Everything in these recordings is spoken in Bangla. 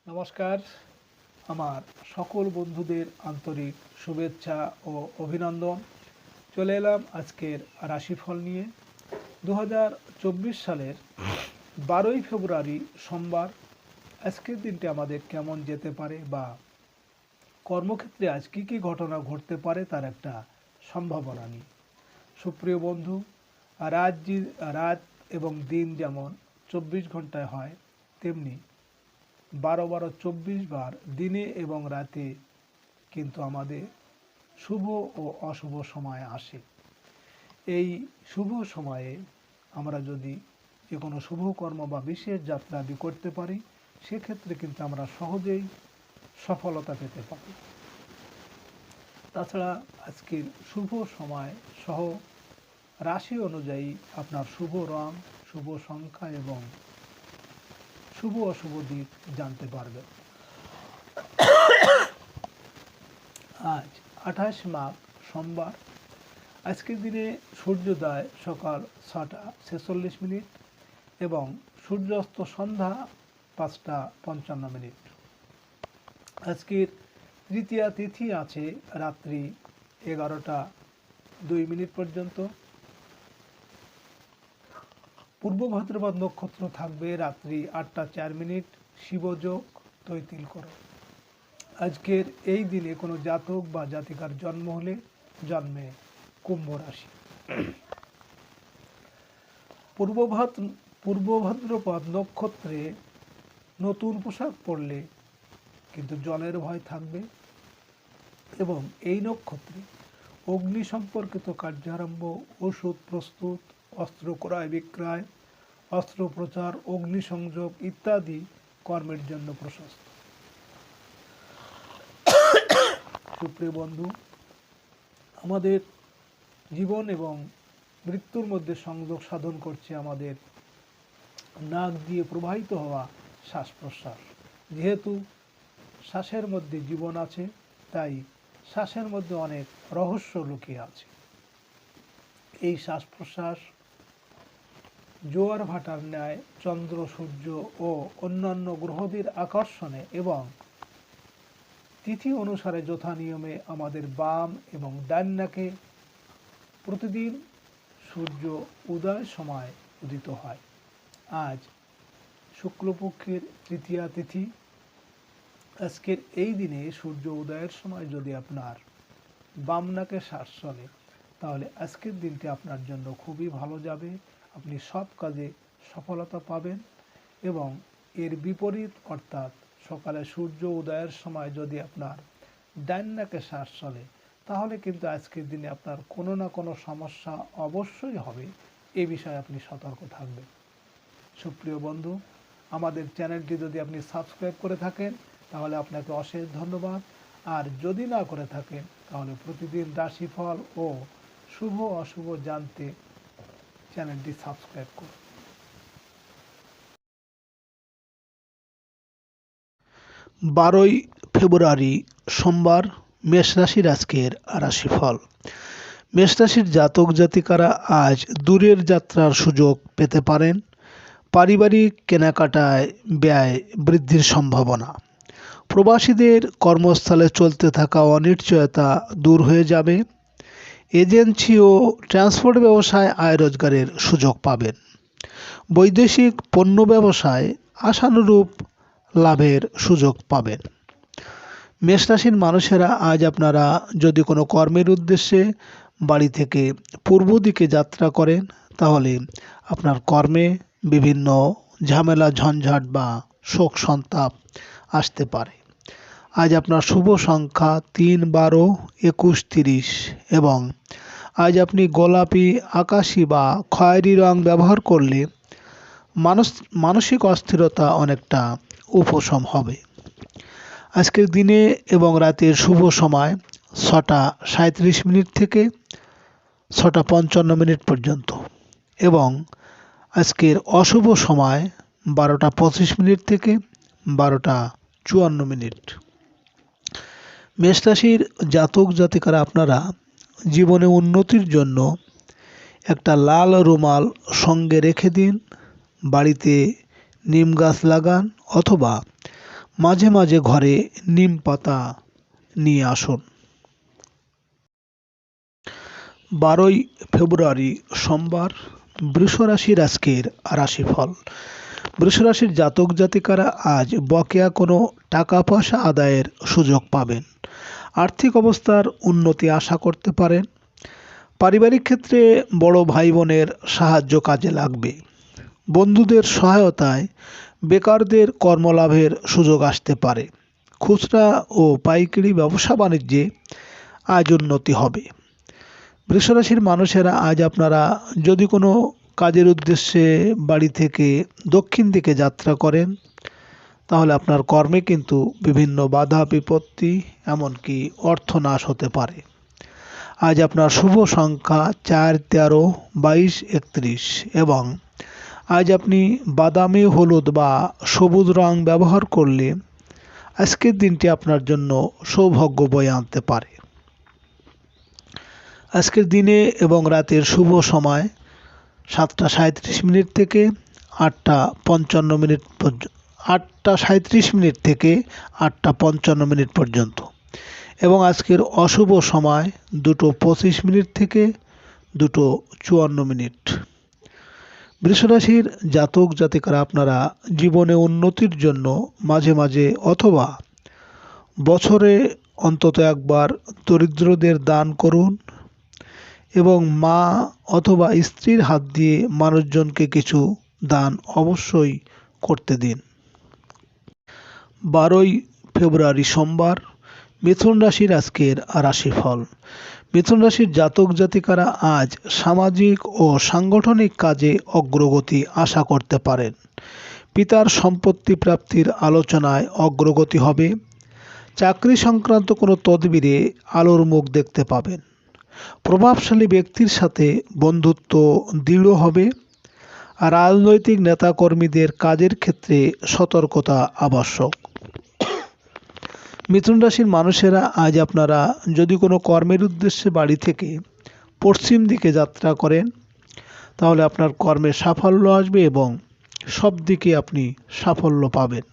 নমস্কার। আমার সকল বন্ধুদের আন্তরিক শুভেচ্ছা ও অভিনন্দন। চলে এলাম আজকের রাশিফল নিয়ে। 2024 সালের 12ই ফেব্রুয়ারি সোমবার। আজকের দিনটি আমাদের কেমন যেতে পারে বা কর্মক্ষেত্রে আজ কী কী ঘটনা ঘটতে পারে তার একটা সম্ভাবনা নিয়ে। সুপ্রিয় বন্ধু, রাত এবং দিন যেমন 24 ঘন্টায় হয়, তেমনি 12-12 বার দিনে এবং রাতে কিন্তু আমাদের শুভ ও অশুভ সময় আসে। এই শুভ সময়ে আমরা যদি যে কোনো শুভ কর্ম বা বিশেষ যাত্রা করতে পারি, সেক্ষেত্রে কিন্তু আমরা সহজেই সফলতা পেতে পারি। তাছাড়া আজকের শুভ সময় সহ রাশি অনুযায়ী আপনার শুভ রং, শুভ সংখ্যা এবং শুভ অশুভ দিক জানতে পারবেন। আজ 28 মাঘ সোমবার। আজকের দিনে সূর্যোদয় সকাল 6টা 46 এবং সূর্যাস্ত সন্ধ্যা 5টা 55। আজকের তৃতীয়া তিথি আছে রাত্রি 11টা 2 পর্যন্ত। পূর্ব ভাদ্রপদ নক্ষত্র থাকবে রাত্রি 8টা 4 শিবযোগ তৈতিল করো। আজকের এই দিনে কোনো জাতক বা জাতিকার জন্ম হলে জন্মে কুম্ভ রাশি। পূর্ব ভাদ্রপদ নক্ষত্রে নতুন পোশাক পরলে কিন্তু জলের ভয় থাকবে এবং এই নক্ষত্রে অগ্নি সম্পর্কিত কার্যারম্ভ, ওষুধ প্রস্তুত, অস্ত্র ক্রয় বিক্রয়, অস্ত্র প্রচার, অগ্নিসংযোগ ইত্যাদি কর্মের জন্য প্রশস্ত। সুপ্রিয় বন্ধু, আমাদের জীবন এবং মৃত্যুর মধ্যে সংযোগ সাধন করছে আমাদের নাক দিয়ে প্রবাহিত হওয়া শ্বাস প্রশ্বাস। যেহেতু শ্বাসের মধ্যে জীবন আছে, তাই শ্বাসের মধ্যে অনেক রহস্য লুকিয়ে আছে। এই শ্বাস প্রশ্বাস জোয়ার ভাটার ন্যায় চন্দ্র, সূর্য ও অন্যান্য গ্রহদের আকর্ষণে এবং তিথি অনুসারে যথা নিয়মে আমাদের বাম এবং ডান নাকে প্রতিদিন সূর্য উদয় সময় উদিত হয়। আজ শুক্লপক্ষের তৃতীয়া তিথি। আজকের এই দিনে সূর্য উদয়ের সময় যদি আপনার বাম নাকে শ্বাস চলে, তাহলে আজকের দিনটি আপনার জন্য খুবই ভালো যাবে। আপনি সব কাজে সফলতা পাবেন। এবং এর বিপরীত অর্থাৎ সকালে সূর্য উদয়ের সময় যদি আপনার ডান নাকে শ্বাস চলে, তাহলে কিন্তু আজকের দিনে আপনার কোনো না কোনো সমস্যা অবশ্যই হবে। এ বিষয়ে আপনি সতর্ক থাকবেন। সুপ্রিয় বন্ধু, আমাদের চ্যানেলটি যদি আপনি সাবস্ক্রাইব করে থাকেন, তাহলে আপনাকে অশেষ ধন্যবাদ। আর যদি না করে থাকেন, তাহলে প্রতিদিন রাশিফল ও শুভ অশুভ জানতে চ্যানেলটি সাবস্ক্রাইব করুন। 12ই ফেব্রুয়ারি সোমবার, মেষ রাশির আজকের রাশিফল। মেষ রাশির জাতক জাতিকারা আজ দূরের যাত্রার সুযোগ পেতে পারেন। পারিবারিক কেনাকাটায় ব্যয় বৃদ্ধির সম্ভাবনা। প্রবাসীদের কর্মস্থলে চলতে থাকা অনিশ্চয়তা দূর হয়ে যাবে। এজেন্সি ও ট্রান্সপোর্ট ব্যবসায় আয় রোজগারের সুযোগ পাবেন। বৈদেশিক পণ্য ব্যবসায় আশানুরূপ লাভের সুযোগ পাবেন। মেষ রাশির মানুষেরা আজ আপনারা যদি কোনো কর্মের উদ্দেশ্যে বাড়ি থেকে পূর্ব দিকে যাত্রা করেন, তাহলে আপনার কর্মে বিভিন্ন ঝামেলা, ঝঞ্ঝাট বা শোক সন্তাপ আসতে পারে। আজ আপনার শুভ সংখ্যা 3, 12, 21, 30 এবং আজ আপনি গোলাপি, আকাশি বা খয়েরি রং ব্যবহার করলে মানসিক অস্থিরতা অনেকটা উপশম হবে। আজকের দিনে এবং রাতের শুভ সময় 6টা 37 থেকে 6টা 55 পর্যন্ত এবং আজকের অশুভ সময় 12টা 25 থেকে 12টা 54। মেষ রাশির জাতক জাতিকারা আপনারা জীবনে উন্নতির জন্য একটা লাল রুমাল সঙ্গে রেখে দিন। বাড়িতে নিম গাছ লাগান অথবা মাঝে মাঝে ঘরে নিম পাতা নিয়ে আসুন। 12ই ফেব্রুয়ারি সোমবার, বৃষ রাশির আজকের রাশিফল। বৃষ রাশির জাতক জাতিকারা আজ বকেয়া কোনো টাকা পয়সা আদায়ের সুযোগ পাবেন। আর্থিক অবস্থার উন্নতি আশা করতে পারেন। পারিবারিক ক্ষেত্রে বড় ভাই বোনের সাহায্য কাজে লাগবে। বন্ধুদের সহায়তায় বেকারদের কর্মলাভের সুযোগ আসতে পারে। খুচরা ও পাইকারি ব্যবসা বাণিজ্যে আজ উন্নতি হবে। বৃষরাশির মানুষেরা আজ আপনারা যদি কোনো কাজের উদ্দেশ্যে বাড়ি থেকে দক্ষিণ দিকে যাত্রা করেন, তাহলে আপনার কর্মে কিন্তু বিভিন্ন বাধা বিপত্তি এমনকি অর্থনাশ হতে পারে। আজ আপনার শুভ সংখ্যা 4, 13, 22, 31 এবং আজ আপনি বাদামি, হলুদ বা সবুজ রং ব্যবহার করলে আজকের দিনটি আপনার জন্য সৌভাগ্য বয়ে আনতে পারে। আজকের দিনে এবং রাতের শুভ সময় 7:37 থেকে 8:55 পর্যন্ত, 8:37 থেকে 8:55 পর্যন্ত এবং আজকের অশুভ সময় 2:25 থেকে 2:54। বৃষরাশির জাতক জাতিকারা আপনারা জীবনে উন্নতির জন্য মাঝে মাঝে অথবা বছরে অন্তত একবার দরিদ্রদের দান করুন এবং মা অথবা স্ত্রীর হাত দিয়ে মানুষজনকে কিছু দান অবশ্যই করতে দিন। 12ই ফেব্রুয়ারি সোমবার, মিথুন রাশির আজকের রাশিফল। মিথুন রাশির জাতক জাতিকারা আজ সামাজিক ও সাংগঠনিক কাজে অগ্রগতি আশা করতে পারেন। পিতার সম্পত্তি প্রাপ্তির আলোচনায় অগ্রগতি হবে। চাকরি সংক্রান্ত কোনো তদবিরে আলোর মুখ দেখতে পাবেন। প্রভাবশালী ব্যক্তির সাথে বন্ধুত্ব দৃঢ় হবে। রাজনৈতিক নেতাকর্মীদের কাজের ক্ষেত্রে সতর্কতা আবশ্যক। মিথুন রাশির মানুষেরা আজ আপনারা যদি কোনো কর্মের উদ্দেশ্যে বাড়ি থেকে পশ্চিম দিকে যাত্রা করেন, তাহলে আপনার কর্মে সাফল্য আসবে এবং সব দিকে আপনি সাফল্য পাবেন।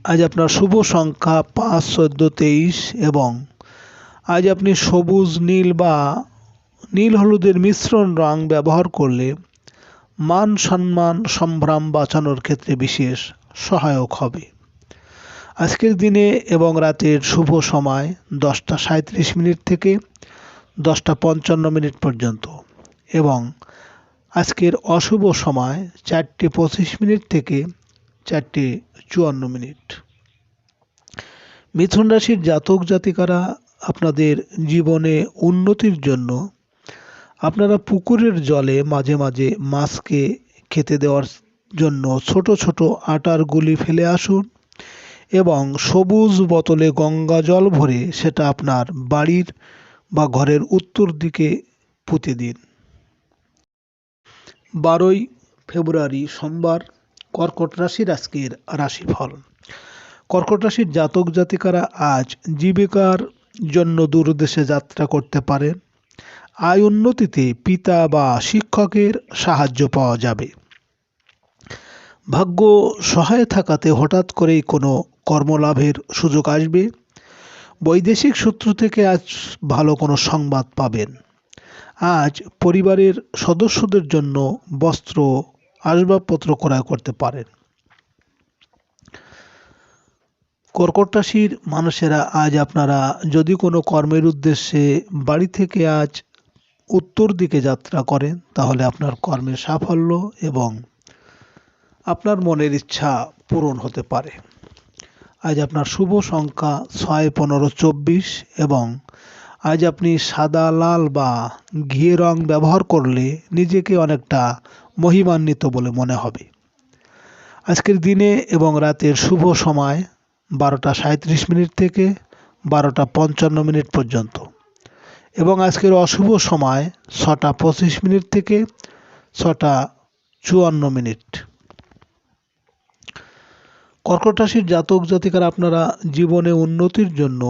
আজ আপনার শুভ সংখ্যা 5, 14, 23 এবং আজ আপনি সবুজ, নীল বা নীল হলুদের মিশ্রণ রং ব্যবহার করলে মান সম্মান সম্ভ্রম বাঁচানোর ক্ষেত্রে বিশেষ সহায়ক হবে। আজকের দিনে এবং রাতের শুভ সময় 10:37 থেকে 10:55 পর্যন্ত এবং আজকের অশুভ সময় 4:25 থেকে 4:54। মিথুন রাশির জাতক জাতিকারা আপনাদের জীবনে উন্নতির জন্য আপনারা পুকুরের জলে মাঝে মাঝে মাছকে খেতে দেওয়ার জন্য ছোট ছোট আটার গুলি ফেলে আসুন এবং সবুজ বোতলে গঙ্গা জল ভরে সেটা আপনার বাড়ির বা ঘরের উত্তর দিকে পুঁতে দিন। 12ই ফেব্রুয়ারি সোমবার, কর্কট রাশির আজকের রাশিফল। কর্কট রাশির জাতক জাতিকারা আজ জীবিকার জন্য দূরদেশে যাত্রা করতে পারেন। আয় উন্নতিতে পিতা বা শিক্ষকের সাহায্য পাওয়া যাবে। ভাগ্য সহায় থাকাতে হঠাৎ করেই কোনো কর্মলাভের সুযোগ আসবে। বৈদেশিক সূত্র থেকে আজ ভালো কোনো সংবাদ পাবেন। আজ পরিবারের সদস্যদের জন্য বস্ত্র, আসবাবপত্র ক্রয় করতে পারেন। কর্কট রাশির মানুষেরা আজ আপনারা যদি কোনো কর্মের উদ্দেশ্যে বাড়ি থেকে আজ উত্তর দিকে যাত্রা করেন, তাহলে আপনার কর্মের সাফল্য এবং আপনার মনের ইচ্ছা পূরণ হতে পারে। আজ আপনার শুভ সংখ্যা 6, 15, 24 এবং আজ আপনি সাদা, লাল বা ঘিয়ে রং ব্যবহার করলে নিজেকে অনেকটা মহিমান্বিত বলে মনে হবে। আজকের দিনে এবং রাতের শুভ সময় 12:37 থেকে 12:55 পর্যন্ত এবং আজকের অশুভ সময় 6:25 থেকে 6:54। কর্কট রাশির জাতক জাতিকারা আপনারা জীবনে উন্নতির জন্য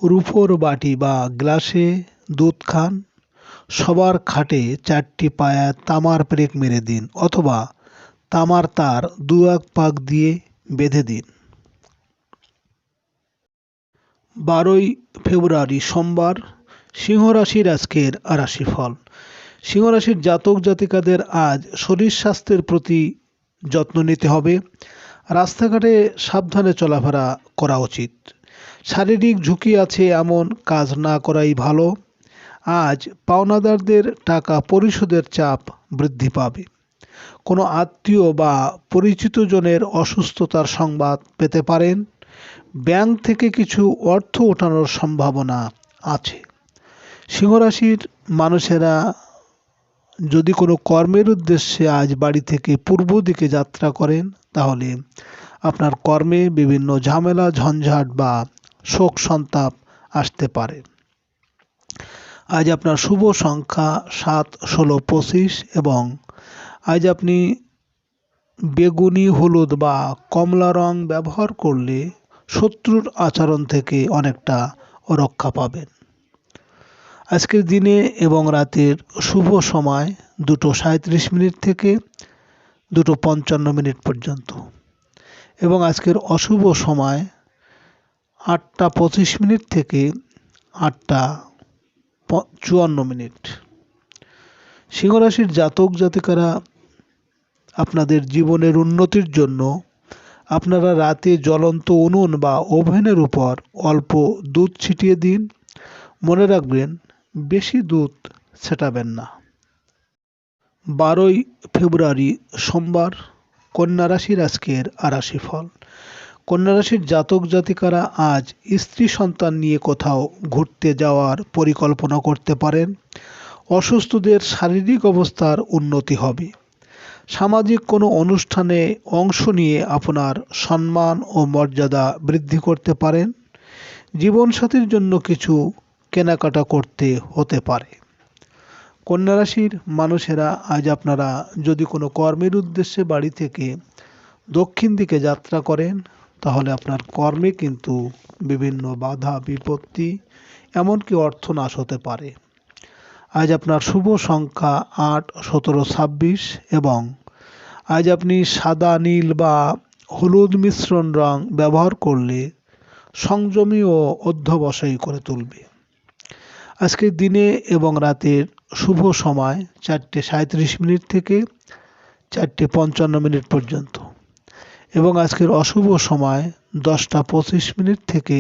রূপোর বাটি বা গ্লাসে দুধ খান। সবার খাটে 4টি পায়া তামার পেরেক মেরে দিন অথবা তামার তার 2-1 পাক দিয়ে বেঁধে দিন। 12ই ফেব্রুয়ারি সোমবার, সিংহ রাশির আজকের রাশিফল। সিংহ রাশির জাতক জাতিকাদের আজ শরীর স্বাস্থ্যের প্রতি যত্ন নিতে হবে। রাস্তাঘাটে সাবধানে চলাফেরা করা উচিত। শারীরিক ঝুঁকি আছে এমন কাজ না করাই ভালো। আজ পাওনাদারদের টাকা পরিশোধের চাপ বৃদ্ধি পাবে। কোনো আত্মীয় বা পরিচিত জনের অসুস্থতার সংবাদ পেতে পারেন। ব্যাংক থেকে কিছু অর্থ ওঠানোর সম্ভাবনা আছে। সিংহরাশির মানুষেরা যদি কোনো কর্মের উদ্দেশ্যে আজ বাড়ি থেকে পূর্ব দিকে যাত্রা করেন, তাহলে আপনার কর্মে বিভিন্ন ঝামেলা ঝঞ্ঝাট বা শোক সন্তাপ আসতে পারে। আজ আপনার শুভ সংখ্যা 7, 16, 25 এবং আজ আপনি বেগুনি, হলুদ বা কমলা রং ব্যবহার করলে শত্রুর আচরণ থেকে অনেকটা রক্ষা পাবেন। আজকের দিনে এবং রাতের শুভ সময় 2:37 থেকে 2:55 পর্যন্ত এবং আজকের অশুভ সময় 8:25 থেকে 8:54। সিংহরাশির জাতক জাতিকারা আপনাদের জীবনের উন্নতির জন্য আপনারা রাতে জ্বলন্ত উনুন বা ওভেনের উপর অল্প দুধ ছিটিয়ে দিন। মনে রাখবেন, বেশি দুধ ছেটাবেন না। 12ই ফেব্রুয়ারি সোমবার, কন্যা রাশির আজকের রাশিফল। কন্যা রাশির জাতক জাতিকারা আজ স্ত্রী সন্তান নিয়ে কোথাও ঘুরতে যাওয়ার পরিকল্পনা করতে পারেন। অসুস্থদের শারীরিক অবস্থার উন্নতি হবে। সামাজিক কোনো অনুষ্ঠানে অংশ নিয়ে আপনার সম্মান ও মর্যাদা বৃদ্ধি করতে পারেন। জীবনসাথীর জন্য কিছু কেনাকাটা করতে হতে পারে। কন্যা রাশির মানুষেরা আজ আপনারা যদি কোনো কর্মের উদ্দেশ্যে বাড়ি থেকে দক্ষিণ দিকে যাত্রা করেন, তাহলে আপনার কর্মে কিন্তু বিভিন্ন বাধা বিপত্তি এমনকি অর্থনাশ হতে পারে। আজ আপনার শুভ সংখ্যা 8, 17, 26 এবং আজ আপনি সাদা, নীল বা হলুদ মিশ্রণ রং ব্যবহার করলে সংযমী ও অধ্যবসায়ী করে তুলবে। আজকের দিনে এবং রাতের শুভ সময় 4:37 থেকে 4:55 পর্যন্ত এবং আজকের অশুভ সময় 10:25 থেকে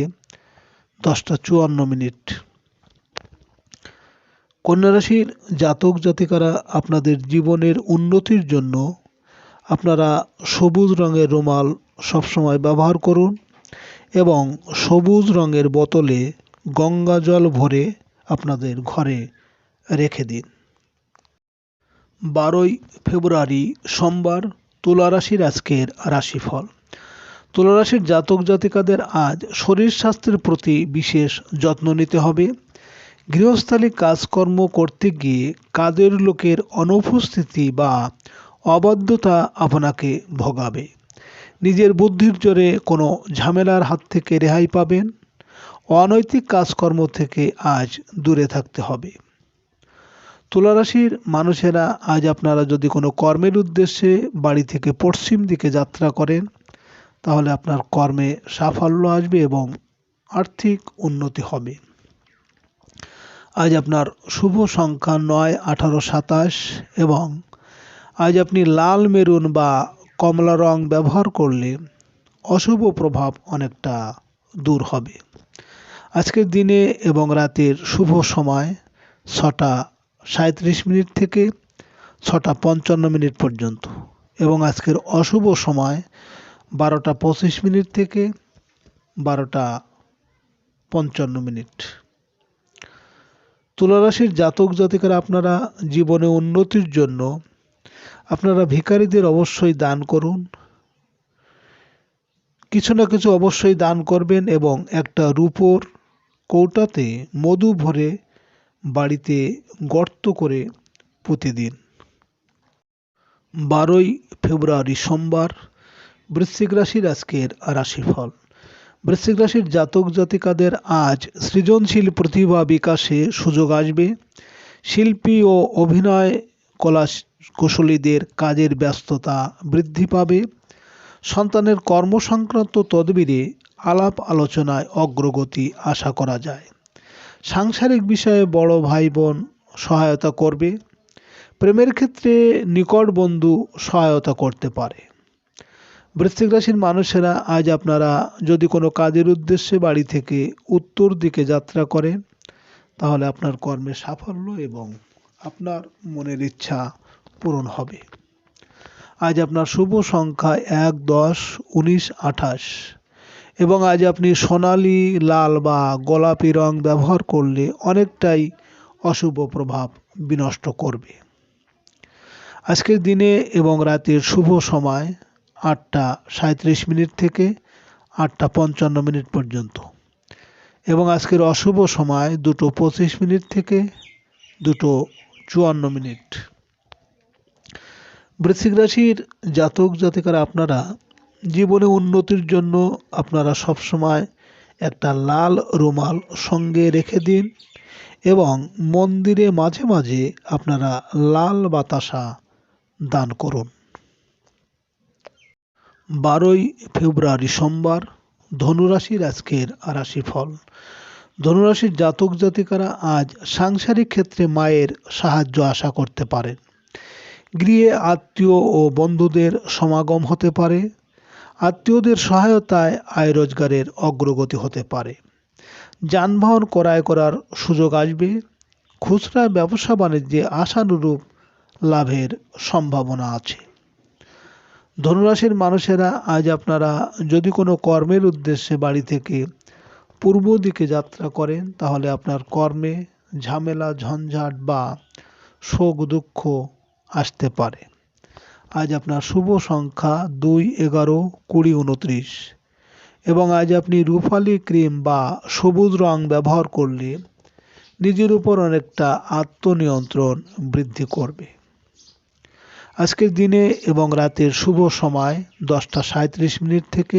10:54। কন্যা রাশির জাতক জাতিকারা আপনাদের জীবনের উন্নতির জন্য আপনারা সবুজ রঙের রুমাল সবসময় ব্যবহার করুন এবং সবুজ রঙের বোতলে গঙ্গা জল ভরে আপনাদের ঘরে রেখে দিন। 12ই ফেব্রুয়ারি সোমবার, তুলা রাশির আজকের রাশিফল। তুলা রাশির জাতক জাতিকাদের আজ শরীর স্বাস্থ্যের প্রতি বিশেষ যত্ন নিতে হবে। গৃহস্থালী কাজকর্ম করতে গিয়ে কাজের লোকের অনুপস্থিতি বা অবাধ্যতা আপনাকে ভোগাবে। নিজের বুদ্ধির জোরে কোনো ঝামেলার হাত থেকে রেহাই পাবেন। অনৈতিক কাজকর্ম থেকে আজ দূরে থাকতে হবে। তুলা রাশির মানুষেরা আজ আপনারা যদি কোনো কর্মের উদ্দেশ্যে বাড়ি থেকে পশ্চিম দিকে যাত্রা করেন, তাহলে আপনার কর্মে সাফল্য আসবে এবং আর্থিক উন্নতি হবে। আজ আপনার শুভ সংখ্যা 9, 18, 27 এবং আজ আপনি লাল, মেরুন বা কমলা রং ব্যবহার করলে অশুভ প্রভাব অনেকটা দূর হবে। আজকের দিনে এবং রাতের শুভ সময় 6:37 থেকে 6:55 পর্যন্ত এবং আজকের অশুভ সময় 12:25 থেকে 12:55। তুলা রাশির জাতক জাতিকারা আপনারা জীবনে উন্নতির জন্য আপনারা ভিখারিদের অবশ্যই দান করুন। কিছু না কিছু অবশ্যই দান করবেন এবং একটা রূপোর কৌটাতে মধু ভরে বাড়িতে গর্ত করে পুঁতে দিন। 12ই ফেব্রুয়ারি সোমবার, বৃশ্চিক রাশির আজকের রাশিফল। বৃশ্চিক রাশির জাতক জাতিকাদের আজ সৃজনশীল প্রতিভা বিকাশে সুযোগ আসবে। শিল্পী ও অভিনয় কলা কুশলীদের কাজের ব্যস্ততা বৃদ্ধি পাবে। সন্তানের কর্মসংক্রান্ত তদবিরে আলাপ আলোচনায় অগ্রগতি আশা করা যায়। সাংসারিক বিষয়ে বড় ভাই বোন সহায়তা করবে। প্রেমের ক্ষেত্রে নিকট বন্ধু সহায়তা করতে পারে। বৃশ্চিক রাশির মানুষেরা আজ আপনারা যদি কোনো কাজের উদ্দেশ্যে বাড়ি থেকে উত্তর দিকে যাত্রা করেন, তাহলে আপনার কর্মে সাফল্য এবং আপনার মনের ইচ্ছা পূরণ হবে। আজ আপনার শুভ সংখ্যা 1, 10, 19, 28 এবং আজ আপনি সোনালী, লাল বা গোলাপি রং ব্যবহার করলে অনেকটাই অশুভ প্রভাব বিনষ্ট করবে। আজকের দিনে এবং রাতের শুভ সময় 8:37 থেকে 8:55 পর্যন্ত এবং আজকের অশুভ সময় 2:25 থেকে 2:54। বৃশ্চিক রাশির জাতক জাতিকারা আপনারা জীবনে উন্নতির জন্য আপনারা সবসময় একটা লাল রুমাল সঙ্গে রেখে দিন এবং মন্দিরে মাঝে মাঝে আপনারা লাল বাতাসা দান করুন। 12ই ফেব্রুয়ারি সোমবার, ধনুরাশির আজকের রাশিফল। ধনুরাশির জাতক জাতিকারা আজ সাংসারিক ক্ষেত্রে মায়ের সাহায্য আশা করতে পারেন। গৃহে আত্মীয় ও বন্ধুদের সমাগম হতে পারে। আত্মীয়দের সহায়তায় আয় রোজগারের অগ্রগতি হতে পারে। যানবাহন ক্রয় করার সুযোগ আসবে। খুচরা ব্যবসা বাণিজ্যে আশানুরূপ লাভের সম্ভাবনা আছে। ধনুরাশির মানুষেরা আজ আপনারা যদি কোনো কর্মের উদ্দেশ্যে বাড়ি থেকে পূর্ব দিকে যাত্রা করেন, তাহলে আপনার কর্মে ঝামেলা, ঝঞ্ঝাট বা শোক দুঃখ আসতে পারে। আজ আপনার শুভ সংখ্যা 2, 11, 20, 29 এবং আজ আপনি রূপালী ক্রিম বা সবুজ রং ব্যবহার করলে নিজের উপর অনেকটা আত্মনিয়ন্ত্রণ বৃদ্ধি করবে। আজকের দিনে এবং রাতের শুভ সময় 10:37 থেকে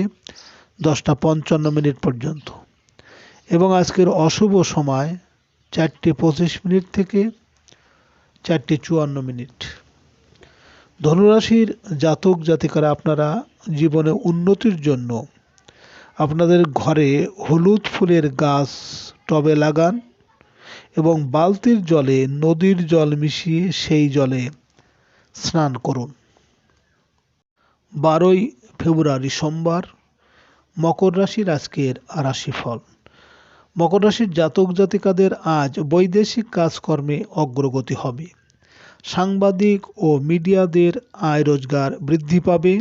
10:55 পর্যন্ত এবং আজকের অশুভ সময় 4:25 থেকে 4:54। ধনুরাশির জাতক জাতিকারা আপনারা জীবনে উন্নতির জন্য আপনাদের ঘরে হলুদ ফুলের গাছ টবে লাগান এবং বালতির জলে নদীর জল মিশিয়ে সেই জলে স্নান করুন। 12ই ফেব্রুয়ারি সোমবার, মকর রাশির আজকের রাশিফল। মকর রাশির জাতক জাতিকাদের আজ বৈদেশিক কাজকর্মে অগ্রগতি হবে। সাংবাদিক ও মিডিয়াদের আয় রোজগার বৃদ্ধি পাবে।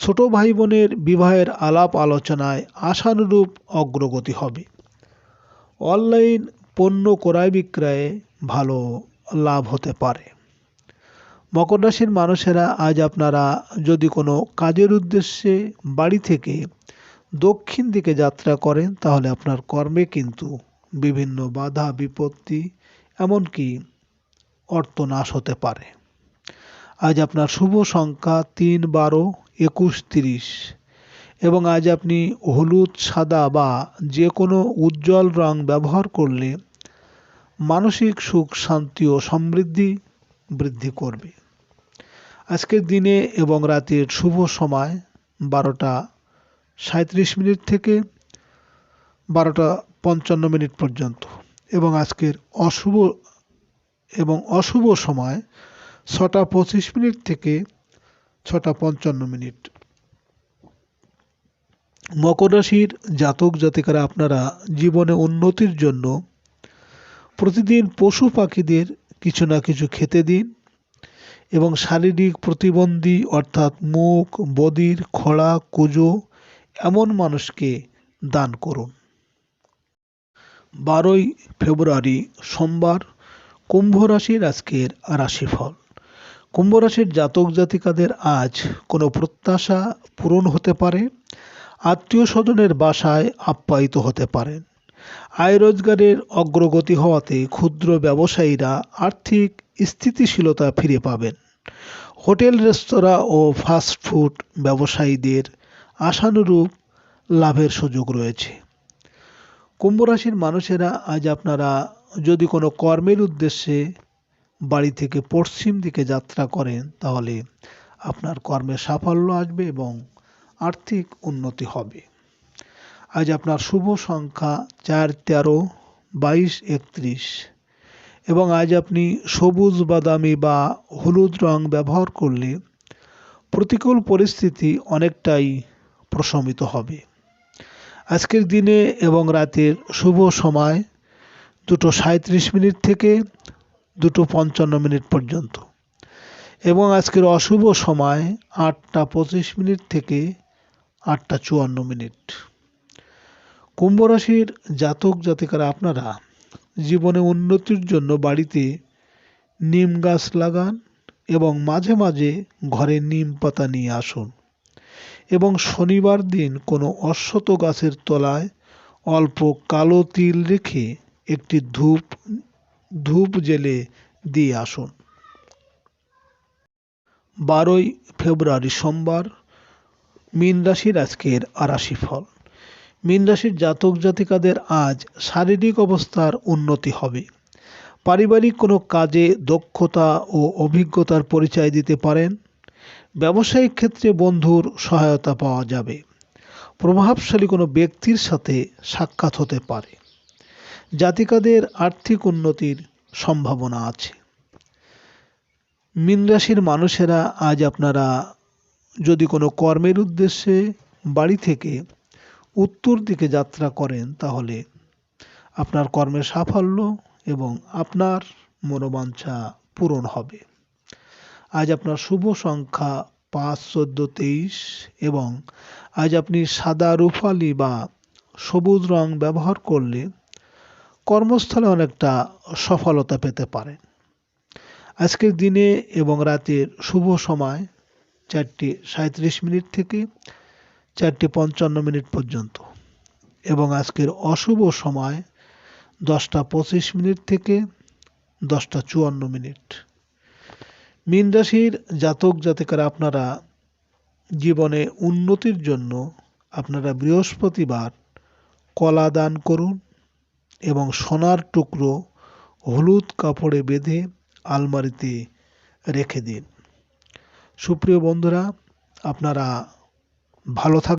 ছোট ভাই বোনের বিবাহের আলাপ আলোচনায় আশানুরূপ অগ্রগতি হবে। অনলাইন পণ্য ক্রয় বিক্রয়ে ভালো লাভ হতে পারে। মকর রাশির মানুষেরা আজ আপনারা যদি কোনো কাজের উদ্দেশ্যে বাড়ি থেকে দক্ষিণ দিকে যাত্রা করেন, তাহলে আপনার কর্মে কিন্তু বিভিন্ন বাধা বিপত্তি এমনকি অর্থনাশ হতে পারে। আজ আপনার শুভ সংখ্যা 3, 12, 21, 30 এবং আজ আপনি হলুদ, সাদা বা যে কোনো উজ্জ্বল রং ব্যবহার করলে মানসিক সুখ, শান্তি ও সমৃদ্ধি বৃদ্ধি করবে। আজকের দিনে এবং রাতের শুভ সময় 12:37 থেকে 12:55 পর্যন্ত এবং আজকের অশুভ সময় 6:25 থেকে 6:55। মকর রাশির জাতক জাতিকারা আপনারা জীবনে উন্নতির জন্য প্রতিদিন পশু পাখিদের কিছু না কিছু খেতে দিন এবং শারীরিক প্রতিবন্ধী অর্থাৎ মুখ, বধির, খোড়া, কুজো এমন মানুষকে দান করুন। 12ই ফেব্রুয়ারি সোমবার, কুম্ভ রাশির আজকের রাশিফল। কুম্ভ রাশির জাতক জাতিকাদের আজ কোনো প্রত্যাশা পূরণ হতে পারে। আত্মীয় স্বজনের বাসায় আপ্যায়িত হতে পারেন। আয় রোজগারের অগ্রগতি হওয়াতে ক্ষুদ্র ব্যবসায়ীরা আর্থিক স্থিতিশীলতা ফিরে পাবেন। হোটেল, রেস্তোরাঁ ও ফাস্টফুড ব্যবসায়ীদের আশানুরূপ লাভের সুযোগ রয়েছে। কুম্ভ রাশির মানুষেরা আজ আপনারা যদি কোনো কর্মের উদ্দেশ্যে বাড়ি থেকে পশ্চিম দিকে যাত্রা করেন তাহলে আপনার কর্মে সাফল্য আসবে এবং আর্থিক উন্নতি হবে। আজ আপনার শুভ সংখ্যা 4, 13, 22, 31 এবং আজ আপনি সবুজ, বাদামি বা হলুদ রং ব্যবহার করলে প্রতিকূল পরিস্থিতি অনেকটাই প্রশমিত হবে। আজকের দিনে এবং রাতের শুভ সময় 2:37 থেকে 2:55 পর্যন্ত এবং আজকের অশুভ সময় 8:25 থেকে 8:54। কুম্ভ রাশির জাতক জাতিকারা আপনারা জীবনে উন্নতির জন্য বাড়িতে নিম গাছ লাগান এবং মাঝে মাঝে ঘরে নিম পাতা নিয়ে আসুন এবং শনিবার দিন কোনো অশ্বত্থ গাছের তলায় অল্প কালো তিল রেখে একটি ধূপ জেলে দিয়ে আসুন। 12ই ফেব্রুয়ারি সোমবার, মীন রাশির আজকের রাশিফল। মীন রাশির জাতক জাতিকাদের আজ শারীরিক অবস্থার উন্নতি হবে। পারিবারিক কোনো কাজে দক্ষতা ও অভিজ্ঞতার পরিচয় দিতে পারেন। ব্যবসায়িক ক্ষেত্রে বন্ধুর সহায়তা পাওয়া যাবে। প্রভাবশালী কোনো ব্যক্তির সাথে সাক্ষাৎ হতে পারে। জাতিকাদের আর্থিক উন্নতির সম্ভাবনা আছে। মীন রাশির মানুষেরা আজ আপনারা যদি কোনো কর্মের উদ্দেশ্যে বাড়ি থেকে উত্তর দিকে যাত্রা করেন তাহলে আপনার কর্মের সাফল্য এবং আপনার মনোবাঞ্ছা পূরণ হবে। আজ আপনার শুভ সংখ্যা 5, 14, 23 এবং আজ আপনি সাদা, রূপালি বা সবুজ রং ব্যবহার করলে কর্মস্থলে অনেকটা সফলতা পেতে পারেন। আজকের দিনে এবং রাতের শুভ সময় 4:37 থেকে 4:55 পর্যন্ত এবং আজকের অশুভ সময় 10:25 থেকে 10:54। মীন রাশির জাতক জাতিকারা আপনারা জীবনে উন্নতির জন্য আপনারা বৃহস্পতিবার কলা দান করুন এবং সোনার টুকরো হলুদ কাপড়ে বেঁধে আলমারিতে রেখে দিন। সুপ্রিয় বন্ধুরা, আপনারা ভালো থাকবেন।